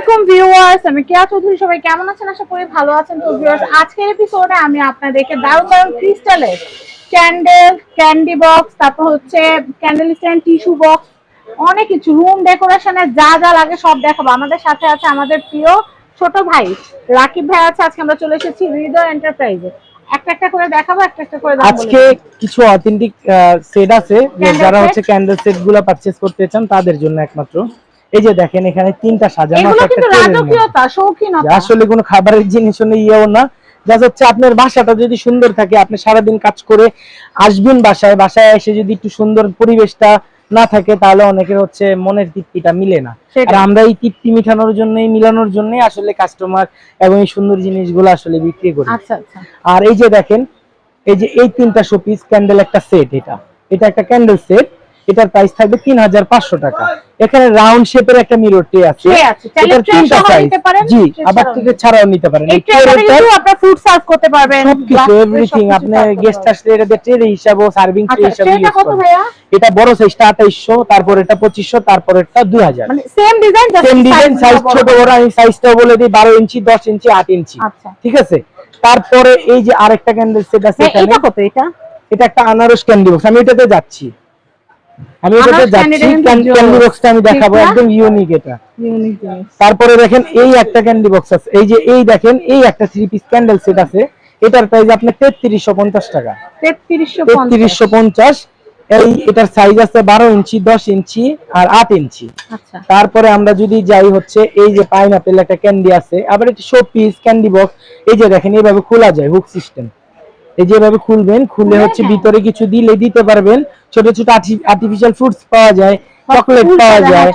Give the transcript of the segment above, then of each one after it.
আলাইকুম ভিউয়ার্স, আমি কেয়া চৌধুরী। সবাই কেমন আছেন? আশা করি ভালো আছেন। তো ভিউয়ার্স, আজকের এপিসোডে আমি আপনাদেরকে দারুণ দারুণ ক্রিস্টালের ক্যান্ডেল, ক্যান্ডি বক্স, তারপর হচ্ছে ক্যান্ডেল স্ট্যান্ড, টিস্যু বক্স, অনেক কিছু রুম ডেকোরেশনের যা যা লাগে সব দেখাবো। আমাদের সাথে আছে আমাদের প্রিয় ছোট ভাই রাকিব ভাই আছে। আজকে আমরা চলে এসেছি হৃদয় এন্টারপ্রাইজে। একটা একটা করে দেখাবো, একটা একটা করে দাম বলে আজকে কিছু অথেন্টিক সেট আছে যারা হচ্ছে ক্যান্ডেল সেট গুলো পারচেজ করতে চান তাদের জন্য একমাত্র। এই যে দেখেন এখানে তিনটা সাজানো আছে একটা রাজকীয়তা, শৌখিনতা, আসলে কোনো খাবারের জিনিস ইয়েও না। জাস্ট হচ্ছে আপনার বাসাটা যদি সুন্দর থাকে, আপনি সারাদিন কাজ করে আসবেন বাসায় এসে যদি একটু সুন্দর পরিবেশটা না থাকে তাহলে অনেকের হচ্ছে মনের তৃপ্তিটা মিলে না। আর আমরা এই তৃপ্তি মিটানোর জন্যই মিলানোর জন্যই আসলে কাস্টমার এবং এই সুন্দর জিনিসগুলো আসলে বিক্রি করি। আচ্ছা আচ্ছা। আর এই যে দেখেন এই যে এই তিনটা শোপিস ক্যান্ডেল একটা সেট, এটা একটা ক্যান্ডেল সেট, এটার প্রাইস থাকবে 3500 টাকা। এখানে রাউন্ড শেপের একটা মিরর ট্রে আছে, এটার তিনটা সাইজ। জি, আবার ট্রে ছাড়াও নিতে পারেন। এই ট্রেতে কিন্তু আপনি ফুড সার্ভ করতে পারবেন, সবকিছু এভরিথিং। আপনি গেস্ট আসলে এটা দিয়ে ট্রে হিসাবে সার্ভিং ট্রে হিসাবে ইউজ করতে পারেন। এটা বড় সাইজটা 2800, তারপর এটা 2500, তারপর এটা 2000। মানে same design, same design, size ছোট বড়। আমি সাইজটাও বলে দিই, 12 ইঞ্চি, 10 ইঞ্চি, 8 ইঞ্চি। আচ্ছা, ঠিক আছে। তারপরে এই যে আরেকটা ক্যান্ডেল সেট আছে এখানে। এটা কত? এটা একটা আনারস ক্যান্ডি বক্স। আমি এটাতে যাচ্ছি ক্যান্ডি বক্সটা আমি দেখাবো, একদম ইউনিক এটা। তারপরে দেখেন এই একটা ক্যান্ডি বক্স আছে। এই যে এই দেখেন এই একটা 3 পিস ক্যান্ডেল সেট আছে, এটার প্রাইস আপনার 3350 টাকা। 3350। এই এটার সাইজ আছে 12 ইঞ্চি, 10 ইঞ্চি আর 8 ইঞ্চি। আচ্ছা। তারপরে আমরা যদি যাই হচ্ছে এই যে পাইনাপল একটা ক্যান্ডি আছে, আবার এটা শো পিস ক্যান্ডি বক্স। এই যে দেখেন এইভাবে খোলা যায়, হুক সিস্টেম। এই যে এভাবে খুলবেন, খুলে হচ্ছে ভিতরে কিছু দিলে দিতে পারবেন। ছোট ছোট আর্টিফিশিয়াল ফ্রুটস পাওয়া যায়, চকলেট পাওয়া যায়,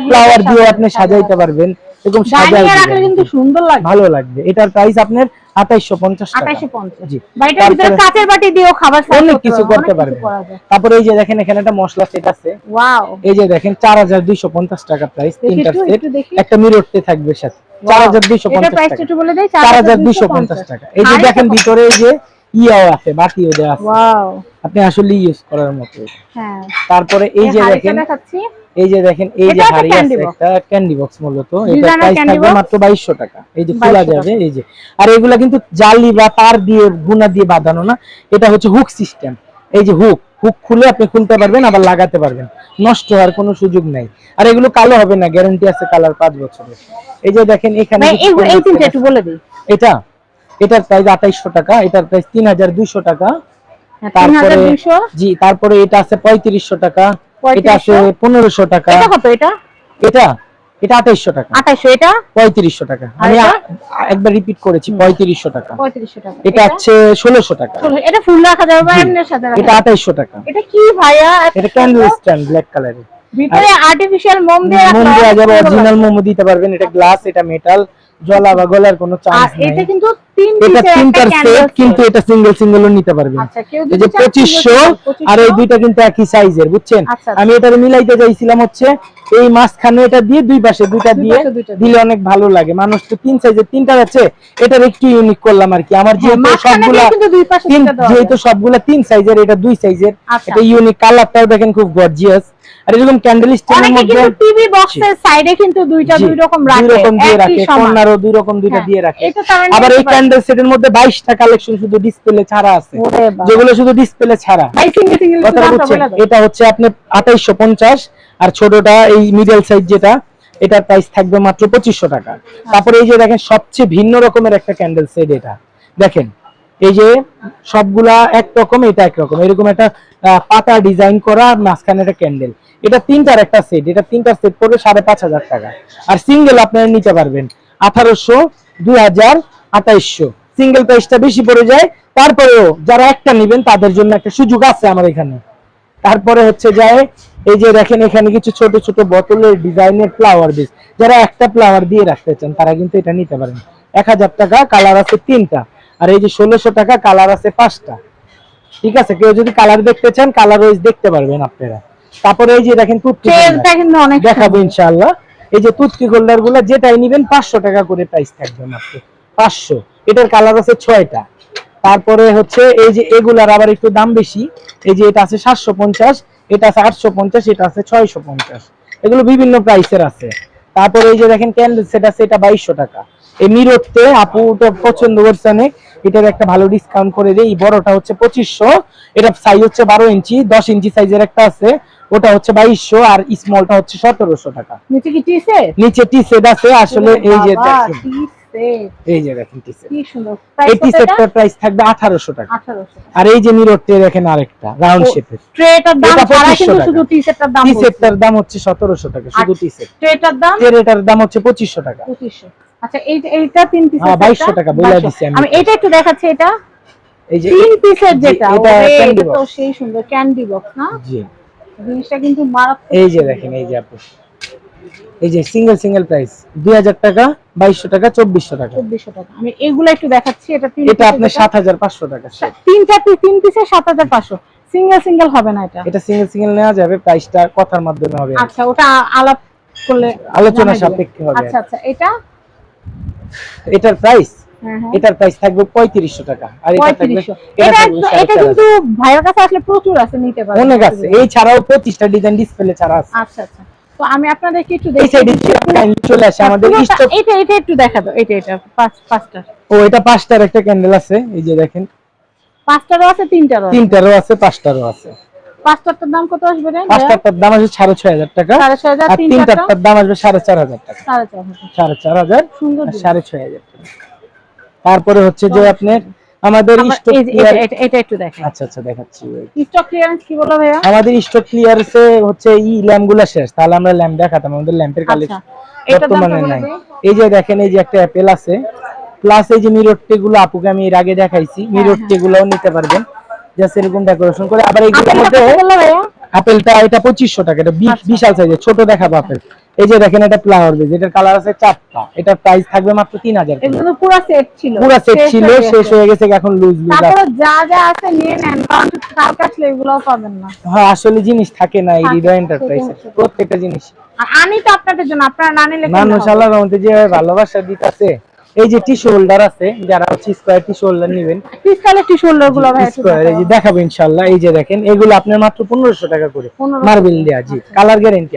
ফ্লাওয়ার দিয়ে আপনি সাজাইতে পারবেন। এরকম সাজাইতে রাখলে কিন্তু সুন্দর লাগবে, ভালো লাগবে। এটার প্রাইস আপনার 2850 টাকা। 2850। জি, বাইটার ভিতরে কাচের বাটি দিয়েও খাবার সার্ভ অনেক কিছু করতে পারবেন। তারপরে এই যে দেখেন এখানে একটা মশলা সেট আছে। ওয়াও। এই যে দেখেন 4250 টাকা প্রাইস, তিনটা সেট, একটা মিরর টে থাকবে সাথে। 4250 টাকা। এটা প্রাইসটা একটু বলে দেই। 4250 টাকা। এই যে দেখেন ভিতরে এই যে ইয়াও আছে, বাটিও দেয়া আছে। ওয়াও, আপনি আসলে ইউজ করার মতো। হ্যাঁ। তারপরে এই যে দেখেন এই যে দেখেন এই যে হাড়ি আছে একটা ক্যান্ডি বক্স। মূলত এটা প্রাইস থাকবে মাত্র 2200 টাকা। এই যে খোলা যাবে এই যে। আর এগুলা কিন্তু জালি বা তার দিয়ে গুনা দিয়ে বাঁধানো না, এটা হচ্ছে হুক সিস্টেম। এই যে হুক খুলে আপনি খুলতে পারবেন, আবার লাগাতে পারবেন, নষ্ট হওয়ার কোনো সুযোগ নাই। আর এগুলো কালো হবে না, গ্যারান্টি আছে কালার 5 বছরের। এই যে দেখেন এখানে এই তিনটা একটু বলে দিই। এটার প্রাইস 2800 টাকা, এটার প্রাইস 3200 টাকা। তারপরে জি, তারপরে এটা আছে 3500 টাকা, এটা আছে 1500 টাকা। এটা কত? এটা 2800 টাকা। 2800। এটা 3500 টাকা। আমি একবার রিপিট করেছি, 3500 টাকা। 3500 টাকা। এটা আছে 1600 টাকা। এটা ফুল রাখা যাবে বা এমনি সাদা রাখা? এটা 2800 টাকা। এটা কি ভাইয়া? এটা ক্যান্ডেল স্ট্যান্ড ব্ল্যাক কালারের, ভিতরে আর্টিফিশিয়াল মোম দিয়ে দেওয়া যাবে, অরিজিনাল মোমও দিতে পারবেন। এটা গ্লাস, এটা মেটাল, জ্বলা বা গলার কোনো চান্স নেই। এটা কিন্তু এটা তিনটার সেট, কিন্তু এটা সিঙ্গেল সিঙ্গেলও নিতে পারবেন। এই যে 2500 আর এই দুইটা কিন্তু একই সাইজের, বুঝছেন? আমি এটা মিলাইতে চাইছিলাম হচ্ছে এই মাঝখানে এটা দিয়ে দুই পাশে দুইটা দিয়ে দিলে অনেক ভালো লাগে। মানুষ তো তিন সাইজের তিনটা আছে, এটার একটু ইউনিক করলাম আর কি। আমার যেহেতু সবগুলা তিন সাইজের, এটা দুই সাইজের, এটা ইউনিক। কালারটাও দেখেন খুব গর্জিয়াস। আর এরকম ক্যান্ডেল স্ট্যান্ডের মধ্যে কিন্তু টিভি বক্সের সাইডে কিন্তু দুইটা দুই রকম রাখে, দুই রকম দিয়ে রাখে, কর্নারও দুই রকম দুইটা দিয়ে রাখে। আবার এই ক্যান্ডেল সেটের মধ্যে 22টা কালেকশন শুধু ডিসপ্লে ছাড়া আছে, যেগুলো শুধু ডিসপ্লে ছাড়া। এটা হচ্ছে আপনি 2850, আর ছোটটা এই মিডল সাইজ যেটা, এটার প্রাইস থাকবে মাত্র 2500 টাকা। তারপরে এই যে দেখেন সবচেয়ে ভিন্ন রকমের একটা ক্যান্ডেল সেট। এটা দেখেন এই যে সবগুলা একরকম, এটা একরকম, এরকম একটা পাতা ডিজাইন করা, মাঝখানে একটা ক্যান্ডেল। এটা তিনটার একটা সেট, এটা তিনটার সেট পড়বে 5500 টাকা। আর সিঙ্গেল আপনারা নিতে পারবেন 1800, 2000, 2800। সিঙ্গেল প্রাইসটা বেশি পড়ে যায়, তারপরেও যারা একটা নেবেন তাদের জন্য একটা সুযোগ আছে আমার এখানে। তারপরে হচ্ছে যায় এই যে দেখেন এখানে কিছু ছোট ছোট বোতলের ডিজাইনের ফ্লাওয়ার বেস, যারা একটা ফ্লাওয়ার দিয়ে রাখতে চান তারা কিন্তু এটা নিতে পারেন। 1000 টাকা, কালার আছে 3টা। আর এই যে 1600 টাকা, কালার আছে 5টা। ঠিক আছে, কেউ যদি কালার দেখতে চান কালার ওয়াইজ দেখতে পারবেন আপনারা। তারপরে এই যে দেখেন দেখাবো ইনশাআল্লাহ। এই যে তুতকি হোল্ডার গুলো যেটাই নেবেন 500 টাকা করে প্রাইস থাকবে মাত্র 500। এটার কালার আছে 6টা। তারপরে হচ্ছে এই যে এগুলার আবার একটু দাম বেশি। এই যে এটা আছে 750, এটা আছে 850, এটা আছে 650। এগুলো বিভিন্ন প্রাইসের আছে। তারপরে এই যে দেখেন ক্যান্ডেল সেট আছে, এটা 2200 টাকা। এই মিররতে আপু তো পছন্দ করছে অনেক, এটার একটা ভালো ডিসকাউন্ট করে দেই। এই বড়টা হচ্ছে 2500, এটা সাইজ হচ্ছে 12 ইঞ্চি, 10 ইঞ্চি সাইজের একটা আছে, ওটা হচ্ছে 2200, আর স্মলটা হচ্ছে 1700 টাকা। নিচে কি টি সেট? নিচে টি সেট আছে আসলে। এই যে দেখেন টি সেট, এই যে দেখেন টি সেট, কি সুন্দর। এই টি সেটটার প্রাইস থাকবে 1800 টাকা। 1800। আর এই যে মিররটা দেখেন আরেকটা রাউন্ড শেপের, ট্রেটার দাম ছাড়া কিন্তু শুধু টি সেটটার দাম, টি সেটটার দাম হচ্ছে 1700 টাকা শুধু টি সেট। ট্রেটার দাম, ট্রেটার দাম হচ্ছে 2500 টাকা। 2500। আচ্ছা এইটা 3 পিসের, 2200 টাকা বলে দিছি আমি এটা একটু দেখাচ্ছি। এটা এই যে 3 পিসের যেটা, এটা ক্যান্ডি তো বক্স। সেই সুন্দর ক্যান্ডি বক্স না? জি, জিনিসটা কিন্তু মারাত্মক। এই যে দেখেন, এই যে আপু, এই যে সিঙ্গেল প্রাইস 2000 টাকা, 2200 টাকা, 2400 টাকা। 2400 টাকা। আমি এগুলো একটু দেখাচ্ছি। এটা 3 এটা আপনার 7500 টাকা। তিনটা 3 পিসের 7500। সিঙ্গেল হবে না এটা? এটা সিঙ্গেল নেওয়া যাবে, প্রাইসটা কথার মাধ্যমে হবে। আচ্ছা, ওটা আলাপ করলে, আলোচনা সাপেক্ষে হবে। আচ্ছা আচ্ছা। এটার প্রাইস, হ্যাঁ, এটার প্রাইস থাকবে 3500 টাকা। আর এটা থাকবে, 3500। এটা কিন্তু ভাইয়ের কাছে আসলে প্রচুর আছে, নিতে পারবেন। অনেক আছে, এই ছাড়াও 25টা ডিজাইন ডিসপ্লে ছাড়া আছে। আচ্ছা আচ্ছা। তো আমি আপনাদেরকে একটু এই সাইডে চলে আসে আমাদের স্টক। এটা একটু দেখা দাও। এটা পাঁচটা। ও এটা 5টার একটা ক্যান্ডেল আছে, এই যে দেখেন। 5টারও আছে, 3টারও আছে? 3টারও আছে, 5টারও আছে। 5টার দাম কত আসবে রে? 5টার দাম আসবে 6500 টাকা। 6500। আর 3টার দাম আসবে 4500 টাকা। 4500, সুন্দর, 6500 টাকা। তারপরে হচ্ছে যে আপনার আমাদের স্টক ক্লিয়ার, এটা একটু দেখেন। আচ্ছা আচ্ছা দেখাচ্ছি। স্টক ক্লিয়ারেন্স কি বলো ভাইয়া? আমাদের স্টক ক্লিয়ারেন্সে হচ্ছে এই ল্যাম্পগুলো শেষ, তাহলে আমরা ল্যাম্প দেখাতাম। আমাদের ল্যাম্পের কালেকশন বর্তমানে নাই। এই যে দেখেন, এই যে একটা অ্যাপেল আছে, প্লাস এই যে মিরর টেগুলো আপুকে আমি এর আগে দেখাইছি, মিরর টেগুলোও নিতে পারবেন জাস্ট এরকম ডেকোরেশন করে। আবার এইগুলোর মধ্যে আপেলটা এটা 2500 টাকা, এটা বিশাল সাইজের, ছোট দেখাবো আপেল। এই যে দেখেন, এটা ফ্লাওয়ার বেজ, এটার কালার আছে 4টা, এটার প্রাইস থাকবে মাত্র 3000 টাকা। এগুলো পুরো সেট ছিল, শেষ হয়ে গেছে, এখন লুজ আছে। তারপর যা আছে নিয়ে নেন, কারণ কালকে আসলে এগুলোও পাবেন না। হ্যাঁ, আসলে জিনিস থাকে না এই হৃদয় এন্টারপ্রাইজে, প্রত্যেকটা জিনিস। আর আনি তো আপনাদের জন্য, আপনারা না নিলে মানুষ আল্লাহর রহমতে যে ভালোবাসা দিতেছে। এই যে টিস্যু হোল্ডার আছে, যারা হচ্ছে স্কয়ার টিস্যু হোল্ডার নেবেন, ক্রিস্টালের টিস্যু হোল্ডার গুলো ভাই স্কয়ার, এই যে দেখাবো ইনশাআল্লাহ। এই যে দেখেন, এগুলো আপনার মাত্র 1500 টাকা করে, মার্বেল দেয়া। জি, কালার গ্যারান্টি,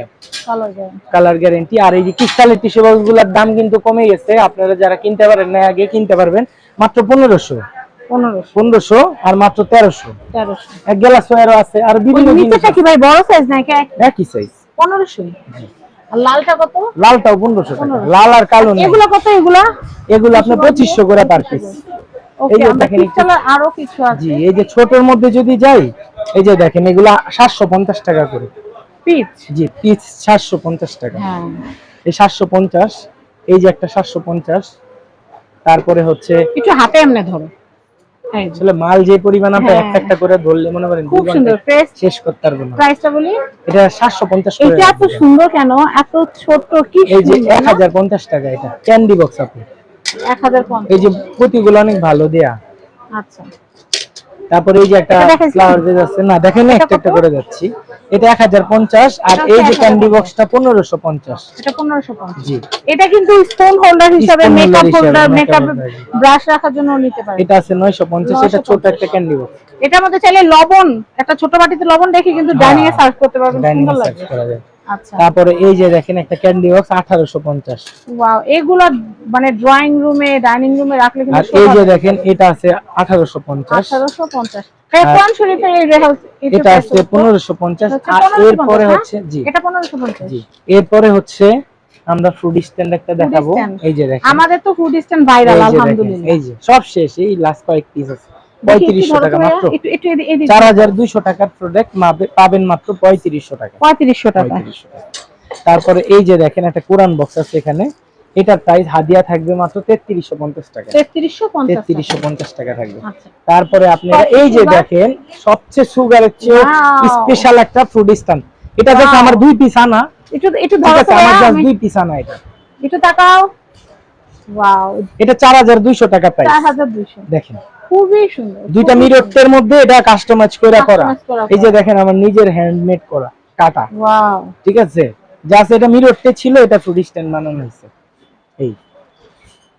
কালার গ্যারান্টি। আর এই যে ক্রিস্টালের টিস্যু বক্সগুলোর দাম কিন্তু কমে গেছে, আপনারা যারা কিনতে পারেন না আগে কিনতে পারবেন মাত্র 1500 আর মাত্র 1300। এক গ্লাস ওয়্যারও আছে। আর বিভিন্ন জিনিস কি ভাই বড় সাইজ নাকি? একই সাইজ, 1500। আর লালটা কত? লালটাও 1500 টাকা, লাল আর কালো। এগুলো কত? এগুলো আপনার 2500 করে পার পিস। এই যে দেখেন, আরো কিছু আছে। জি, এই যে ছোটর মধ্যে যদি যাই, এই যে দেখেন, এগুলো 750 টাকা করে পিস। জি, পিস 750 টাকা। হ্যাঁ, এই 750, এই যে একটা 750। তারপরে হচ্ছে একটু হাতে এমনে ধরো, আসলে মাল যে পরিমাণ আমরা একটা করে ধরলে মনে করেন খুব সুন্দর শেষ করতে পারবো না। প্রাইসটা বলি, এটা 750 করে। এটা এত সুন্দর কেন? এত ছোট কি? এই যে 1050 টাকা, এটা ক্যান্ডি বক্স আপনি 1050। এই যে পুঁতিগুলো অনেক ভালো দেয়া। আচ্ছা, তারপরে এই যে একটা ফ্লাওয়ার বেজ আছে, না দেখেন একটা করে যাচ্ছি। এটা 1050। আর এই যে ক্যান্ডি বক্সটা 1550। এটা 1550। জি, এটা কিন্তু স্টোন হোল্ডার হিসাবে, মেকআপ হোল্ডার, মেকআপ ব্রাশ রাখার জন্য নিতে পারেন। এটা আছে 950। এটা ছোট একটা ক্যান্ডি বক্স। এটার মধ্যে চাইলে লবণ, একটা ছোট বাটিতে লবণ রেখে কিন্তু ডাইনিং এ সার্ভ করতে পারবেন, সুন্দর লাগবে। আচ্ছা, তারপরে এই যে দেখেন একটা ক্যান্ডি বক্স 1850। ওয়াও, এগুলা মানে ড্রয়িং রুমে, ডাইনিং রুমে রাখলে কিন্তু। আর এই যে দেখেন, এটা আছে 1850। 1850। কোরআন শরীফের এই রেহাল, এটা আছে 1550। আর এরপরে হচ্ছে, জি এটা 1550। জি, এরপরে হচ্ছে আমরা ফুড স্ট্যান্ড একটা দেখাবো। এই যে দেখেন, আমাদের তো ফুড স্ট্যান্ড ভাইরাল আলহামদুলিল্লাহ। এই যে সব শেষ, এই লাস্ট কয়েক পিস আছে। 3500 টাকা মাত্র। 4200 টাকার প্রোডাক্ট পাবেন মাত্র 3500 টাকা। 3500 টাকা। তারপরে এই যে দেখেন, একটা কোরআন বক্স আছে এখানে, এটার প্রাইস হাদিয়া থাকবে মাত্র 3350 টাকা। 3350 টাকা থাকবে। তারপরে আপনারা এই যে দেখেন, সবচেয়ে সুগারের চেয়ে স্পেশাল একটা ফ্রুট স্ট্যান্ড। এটা দেখো আমার 2 পিস আনা, একটু ধরো তো, আমার জাস্ট 2 পিস আনা। এটা একটু তাকাও, ওয়াও, এটা 4200 টাকা প্রাইস। 4200 দেখেন, খুবই সুন্দর। দুইটা মিররের মধ্যে এটা কাস্টমাইজ করে করা। এই যে দেখেন, আমার নিজের হ্যান্ডমেড করা কাটা। ওয়াও, ঠিক আছে, জাস্ট এটা মিররতে ছিল, এটা ফ্রুট স্ট্যান্ড বানানো হয়েছে।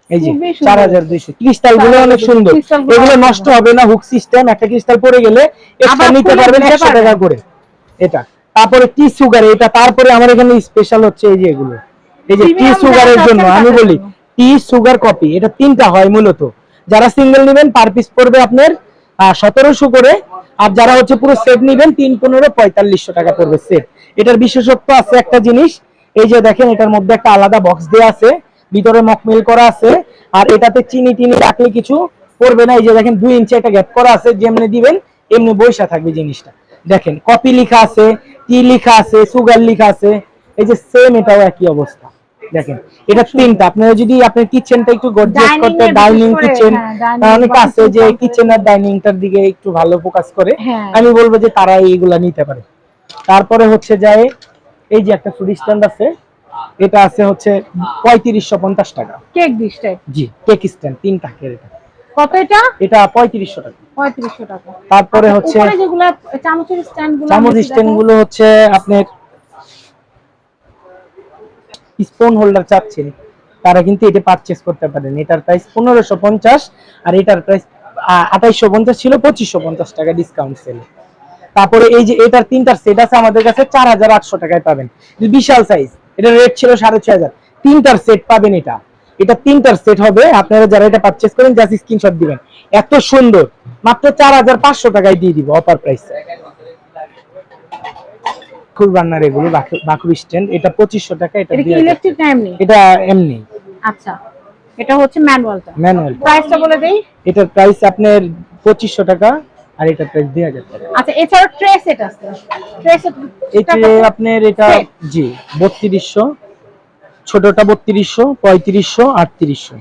এই যে 4200। ক্রিস্টাল গুলো অনেক সুন্দর, এগুলো নষ্ট হবে না। হুক সিস্টেম, একটা ক্রিস্টাল পড়ে গেলে এক্সট্রা নিতে পারবেন 100 টাকা করে। এটা তারপরে টি সুগার, এটা তারপরে আমার এখানে স্পেশাল হচ্ছে এই যে এগুলো এই যে টি সুগারের জন্য আমি বলি টি সুগার কপি, এটা তিনটা হয় মূলত। যারা সিঙ্গেল নেবেন পার পিস পড়বে আপনার 1700 করে, আর যারা হচ্ছে পুরো সেট নেবেন 3-15 4500 টাকা পড়বে সেট। এটার বিশেষত্ব আছে একটা জিনিস, এই যে দেখেন এটার মধ্যে একটা আলাদা বক্স দেয়া আছে, ভিতরে মকমিল করা আছে, আর এটাতে চিনি টিনি রাখলে কিছু পড়বে না। এই যে দেখেন 2 ইঞ্চি একটা গ্যাপ করা আছে, যেমনি দিবেন এমনি বৈশা থাকবে জিনিসটা। দেখেন কপি লেখা আছে, টি লেখা আছে, সুগার লেখা আছে, এই যে সেম এটাও একই অবস্থা। দেখেন এটা তিনটা। আপনারা যদি আপনার কিচেনটা একটু গর্জিয়াস করতে, ডাইনিং কিচেন অনেক আছে যে কিচেন আর ডাইনিংটার দিকে একটু ভালো ফোকাস করে, আমি বলবো যে তারা এইগুলা নিতে পারে। তারপরে হচ্ছে যায় এই যে একটা ফুড স্ট্যান্ড আছে, এটা আছে হচ্ছে 3550 টাকা। কেক ডিশটা জি, কেক স্ট্যান্ড 3 টাকার। এটা কত? এটা 3500 টাকা। 3500 টাকা। তারপরে হচ্ছে উপরে যেগুলো চামচের স্ট্যান্ডগুলো, চামচ স্ট্যান্ডগুলো হচ্ছে আপনার স্পুন হোল্ডার চাচ্ছেন তারা কিন্তু এটা পারচেজ করতে পারেন। এটার প্রাইস 1550 আর এটার প্রাইস 2850 ছিল, 2550 টাকা ডিসকাউন্ট সেলে। তারপরে এই যে এটার তিনটার সেট আছে আমাদের কাছে 4800 টাকায় পাবেন, বিশাল সাইজ। এটার রেট ছিল 6500, তিনটার সেট পাবেন। এটা তিনটার সেট হবে। আপনারা যারা এটা পারচেজ করেন জাস্ট স্ক্রিনশট দিবেন। এত সুন্দর, মাত্র 4500 টাকায় দিয়ে দিব অফার প্রাইস। খুব রান্নার এগুলো বাকুব স্ট্যান্ড, এটা 2500 টাকা। এটা কি ইলেকট্রিক না এমনি? এটা এমনি। আচ্ছা, এটা হচ্ছে ম্যানুয়ালটা। ম্যানুয়াল প্রাইসটা বলে দেই। এটার প্রাইস আপনার 2500 টাকা আর এটার প্রাইস 2000 টাকা। আচ্ছা, এছাড়া ট্রে সেট আছে। ট্রে সেট এটা আপনার এটা জি 3200, ছোটটা 3200, 3500, 3800।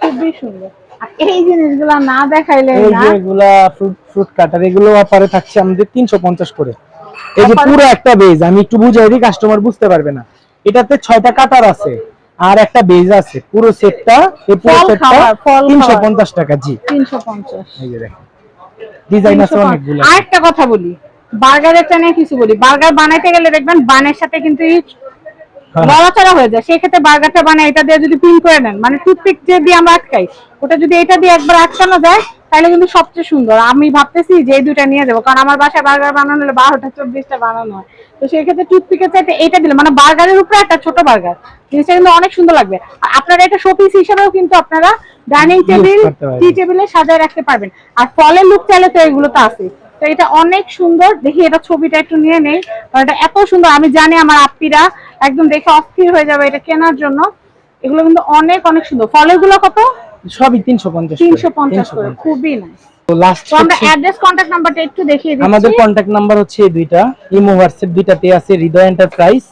খুবই সুন্দর। আর এই জিনিসগুলো না দেখাইলে এই না। যে এগুলা ফ্রুট কাটার, এগুলো অফারে থাকছে আমাদের 350 করে। এই যে পুরো একটা বেজ, আমি একটু বুঝাই দিই, কাস্টমার বুঝতে পারবে না। এটাতে 6টা কাটার আছে আর একটা বেজ আছে। পুরো সেটটা, এই পুরো সেটটা 350 টাকা। জি 350। এই যে দেখেন ডিজাইন আছে অনেকগুলো। আরেকটা কথা বলি, বার্গারের চানে কিছু বলি। বার্গার বানাইতে গেলে দেখবেন বানের সাথে কিন্তু লড়াচড়া হয়ে যায়। সেক্ষেত্রে বার্গারটা বানায় এটা দিয়ে যদি পিন করে নেন, মানে টুথপিক দিয়ে আমরা আটকাই, ওটা যদি এটা দিয়ে একবার আটকানো যায় তাহলে কিন্তু সবচেয়ে সুন্দর। আমি ভাবতেছি যে এই দুইটা নিয়ে যাবো, কারণ আমার বাসায় বার্গার বানানো হলে 12টা 24টা বানানো হয়। তো সেই ক্ষেত্রে টুথপিকের চাইতে এটা দিলে, মানে বার্গারের উপরে একটা ছোট বার্গার, জিনিসটা কিন্তু অনেক সুন্দর লাগবে। আর আপনারা এটা শোপিস হিসেবেও কিন্তু আপনারা ডাইনিং টেবিল, টি টেবিলে সাজায় রাখতে পারবেন। আর ফলের লুক চাইলে তো এগুলো তো আছে। তো এটা অনেক সুন্দর। দেখি এটা ছবিটা একটু নিয়ে নেই, কারণ এটা এত সুন্দর। আমি জানি আমার আপ্পীরা একদম দেখে অস্থির হয়ে যাবে এটা কেনার জন্য। এগুলো কিন্তু অনেক অনেক সুন্দর। ফলের গুলো কত? সবই 350 করে। খুবই নাইস। তো লাস্ট তো আমরা অ্যাড্রেস, কন্টাক্ট নাম্বারটা একটু দেখিয়ে দিচ্ছি। আমাদের কন্টাক্ট নাম্বার হচ্ছে এই দুইটা, ইমো হোয়াটসঅ্যাপ দুইটাতে আছে। Hridoy enterprise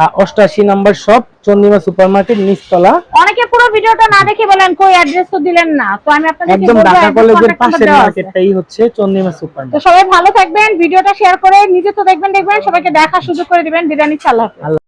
88 number shop, Chandrima supermarket, নিচতলা। অনেকে পুরো ভিডিওটা না দেখে বলেন কই অ্যাড্রেস তো দিলেন না। তো আমি আপনাদেরকে একদম ঢাকা কলেজের পাশের মার্কেটটাই হচ্ছে চন্দ্রিমা সুপারমার্কেট। তো সবাই ভালো থাকবেন, ভিডিওটা শেয়ার করে নিজে তো দেখবেন, সবাইকে দেখার সুযোগ করে দিবেন। বিদায় নিচ্ছি, আল্লাহ হাফেজ।